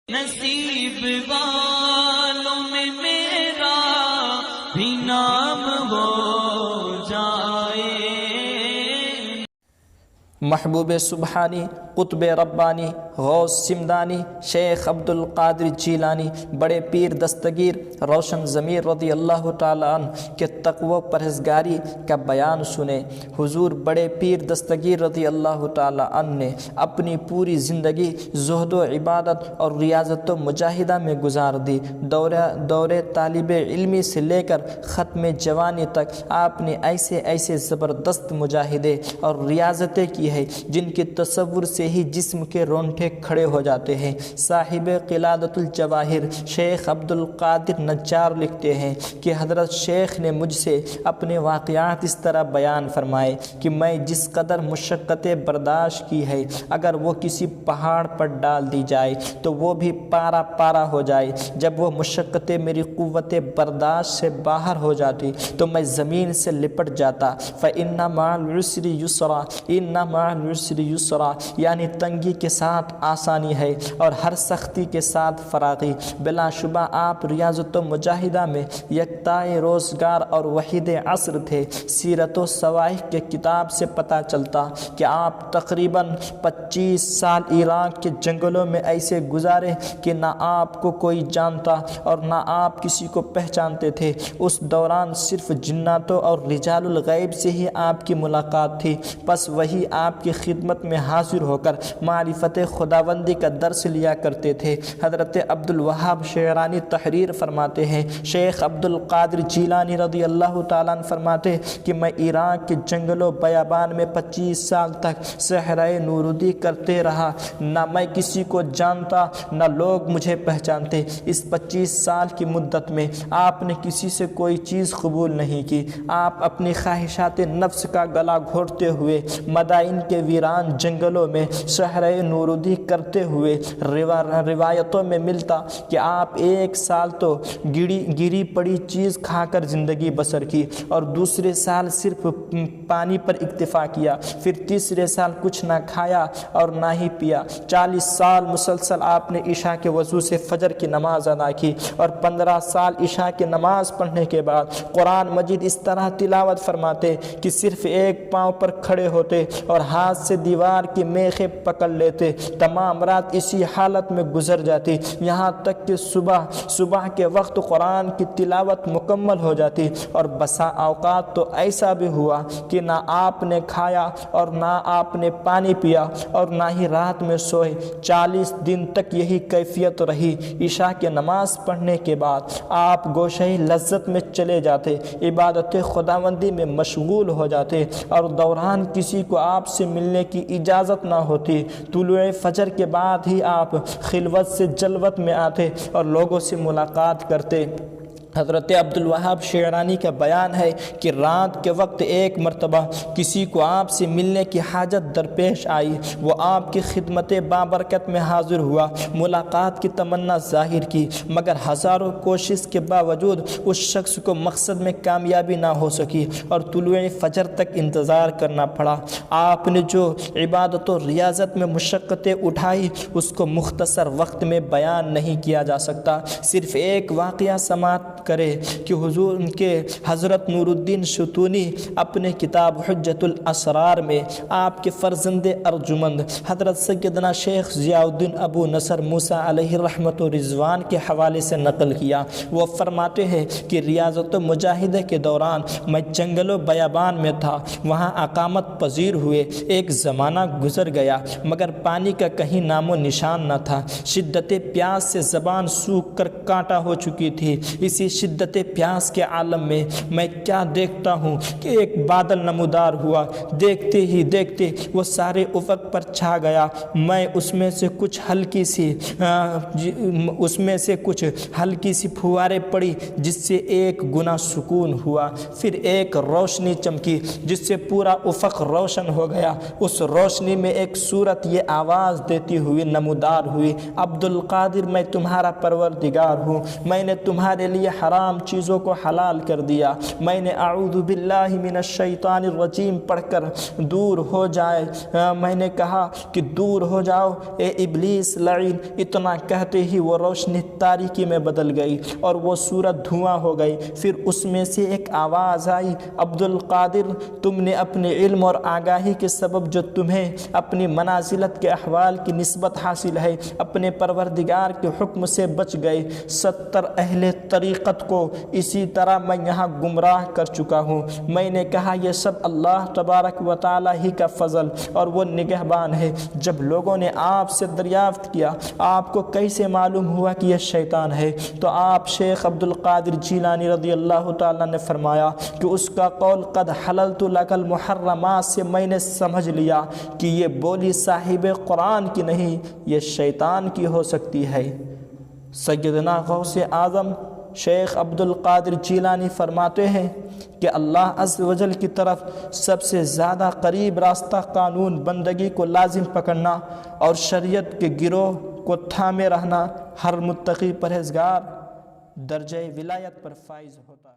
نصیب والوں میں میرا بھی نام ہو جائے۔ محبوب سبحانی، قطب ربانی، غوث سمدانی، شیخ عبد القادر جیلانی، بڑے پیر دستگیر روشن ضمیر رضی اللہ تعالیٰ عنہ کے تقوی و پرہیزگاری کا بیان سنیں۔ حضور بڑے پیر دستگیر رضی اللہ تعالیٰ عنہ نے اپنی پوری زندگی زہد و عبادت اور ریاضت و مجاہدہ میں گزار دی۔ دور طالب علمی سے لے کر ختم جوانی تک آپ نے ایسے زبردست مجاہدے اور ریاضتیں کی ہے جن کے تصور سے ہی جسم کے رونگٹے کھڑے ہو جاتے ہیں۔ صاحب قلادت الجواہر شیخ عبد القادر نجار لکھتے ہیں کہ حضرت شیخ نے مجھ سے اپنے واقعات اس طرح بیان فرمائے کہ میں جس قدر مشقتیں برداشت کی ہے، اگر وہ کسی پہاڑ پر ڈال دی جائے تو وہ بھی پارا پارا ہو جائے۔ جب وہ مشقتیں میری قوت برداشت سے باہر ہو جاتی تو میں زمین سے لپٹ جاتا۔ فَإِنَّ مَعَ الْعُسْرِ يُسْرًا إِنَّ مَعَ الْعُسْرِ يُسْرًا، یعنی تنگی کے ساتھ آسانی ہے اور ہر سختی کے ساتھ فراغی۔ بلا شبہ آپ ریاضت و مجاہدہ میں یکتائے روزگار اور وحید عصر تھے۔ سیرت و سوائح کے کتاب سے پتہ چلتا کہ آپ تقریباً 25 سال عراق کے جنگلوں میں ایسے گزارے کہ نہ آپ کو کوئی جانتا اور نہ آپ کسی کو پہچانتے تھے۔ اس دوران صرف جناتوں اور رجال الغیب سے ہی آپ کی ملاقات تھی، بس وہی آپ کی خدمت میں حاضر ہو کر معرفت خداوندی کا درس لیا کرتے تھے۔ حضرت عبد الوہاب شعرانی تحریر فرماتے ہیں، شیخ عبد القادر جیلانی رضی اللہ تعالیٰ عنہ فرماتے کہ میں عراق کے جنگل و بیابان میں 25 سال تک صحرائے نورودی کرتے رہا، نہ میں کسی کو جانتا نہ لوگ مجھے پہچانتے۔ اس 25 سال کی مدت میں آپ نے کسی سے کوئی چیز قبول نہیں کی۔ آپ اپنی خواہشات نفس کا گلا گھونٹتے ہوئے مدائن کے ویران جنگلوں میں صحرائے نورودی کرتے ہوئے، روایتوں میں ملتا کہ آپ 1 سال تو گری پڑی چیز کھا کر زندگی بسر کی اور دوسرے سال صرف پانی پر اکتفا کیا، پھر تیسرے سال کچھ نہ کھایا اور نہ ہی پیا۔ 40 سال مسلسل آپ نے عشاء کے وضو سے فجر کی نماز ادا کی اور 15 سال عشاء کی نماز پڑھنے کے بعد قرآن مجید اس طرح تلاوت فرماتے کہ صرف ایک پاؤں پر کھڑے ہوتے اور ہاتھ سے دیوار کی میخیں پکڑ لیتے۔ تمام رات اسی حالت میں گزر جاتی، یہاں تک کہ صبح کے وقت قرآن کی تلاوت مکمل ہو جاتی۔ اور بسا اوقات تو ایسا بھی ہوا کہ نہ آپ نے کھایا اور نہ آپ نے پانی پیا اور نہ ہی رات میں سوئے۔ 40 دن تک یہی کیفیت رہی۔ عشاء کی نماز پڑھنے کے بعد آپ گوشہ لذت میں چلے جاتے، عبادت خداوندی میں مشغول ہو جاتے اور دوران کسی کو آپ سے ملنے کی اجازت نہ ہوتی۔ طلوع فجر کے بعد ہی آپ خلوت سے جلوت میں آتے اور لوگوں سے ملاقات کرتے۔ حضرت عبد الوہاب شعرانی کا بیان ہے کہ رات کے وقت ایک مرتبہ کسی کو آپ سے ملنے کی حاجت درپیش آئی، وہ آپ کی خدمت بابرکت میں حاضر ہوا، ملاقات کی تمنا ظاہر کی، مگر ہزاروں کوشش کے باوجود اس شخص کو مقصد میں کامیابی نہ ہو سکی اور طلوع فجر تک انتظار کرنا پڑا۔ آپ نے جو عبادت و ریاضت میں مشقتیں اٹھائی اس کو مختصر وقت میں بیان نہیں کیا جا سکتا۔ صرف ایک واقعہ سماعت کرے کہ حضور ان کے حضرت نور الدین شتونی اپنے کتاب حجت الاسرار میں آپ کے فرزند ارجمند حضرت سیدنا شیخ ضیاء الدین ابو نصر موسیٰ علیہ رحمت و رضوان کے حوالے سے نقل کیا۔ وہ فرماتے ہیں کہ ریاضت و مجاہدہ کے دوران میں جنگل و بیابان میں تھا، وہاں اقامت پذیر ہوئے۔ ایک زمانہ گزر گیا مگر پانی کا کہیں نام و نشان نہ تھا۔ شدت پیاس سے زبان سوکھ کر کانٹا ہو چکی تھی۔ اسی شدت پیاس کے عالم میں کیا دیکھتا ہوں کہ ایک بادل نمودار ہوا، دیکھتے ہی دیکھتے وہ سارے افق پر چھا گیا۔ میں اس میں سے کچھ ہلکی سی پھواریں پڑی جس سے ایک گنا سکون ہوا، پھر ایک روشنی چمکی جس سے پورا افق روشن ہو گیا۔ اس روشنی میں ایک صورت یہ آواز دیتی ہوئی نمودار ہوئی، عبد القادر میں تمہارا پروردگار ہوں، میں نے تمہارے لیے حرام چیزوں کو حلال کر دیا، میں نے اعوذ باللہ من الشیطان الرجیم پڑھ کر دور ہو جائے، میں نے کہا کہ دور ہو جاؤ اے ابلیس لعین، اتنا کہتے ہی وہ روشنی تاریکی میں بدل گئی اور وہ صورت دھواں ہو گئی۔ پھر اس میں سے ایک آواز آئی، عبد القادر تم نے اپنے علم اور آگاہی کے سبب جو تمہیں اپنی منازلت کے احوال کی نسبت حاصل ہے، اپنے پروردگار کے حکم سے بچ گئے۔ 70 اہل طریقت کو اسی طرح میں یہاں گمراہ کر چکا ہوں۔ میں نے کہا یہ سب اللہ تبارک و تعالی ہی کا فضل اور وہ نگہبان ہے۔ جب لوگوں نے آپ سے دریافت کیا آپ کو کیسے معلوم ہوا کہ یہ شیطان ہے، تو آپ شیخ عبد القادر جیلانی رضی اللہ تعالیٰ نے فرمایا کہ اس کا قول قد حللت لک المحرمات سے میں نے سمجھ لیا کہ یہ بولی صاحب قرآن کی نہیں، یہ شیطان کی ہو سکتی ہے۔ سیدنا غوث اعظم شیخ عبد القادر جیلانی فرماتے ہیں کہ اللہ عز و جل کی طرف سب سے زیادہ قریب راستہ قانون بندگی کو لازم پکڑنا اور شریعت کے گروہ کو تھامے رہنا، ہر متقی پرہیزگار درجہ ولایت پر فائز ہوتا ہے۔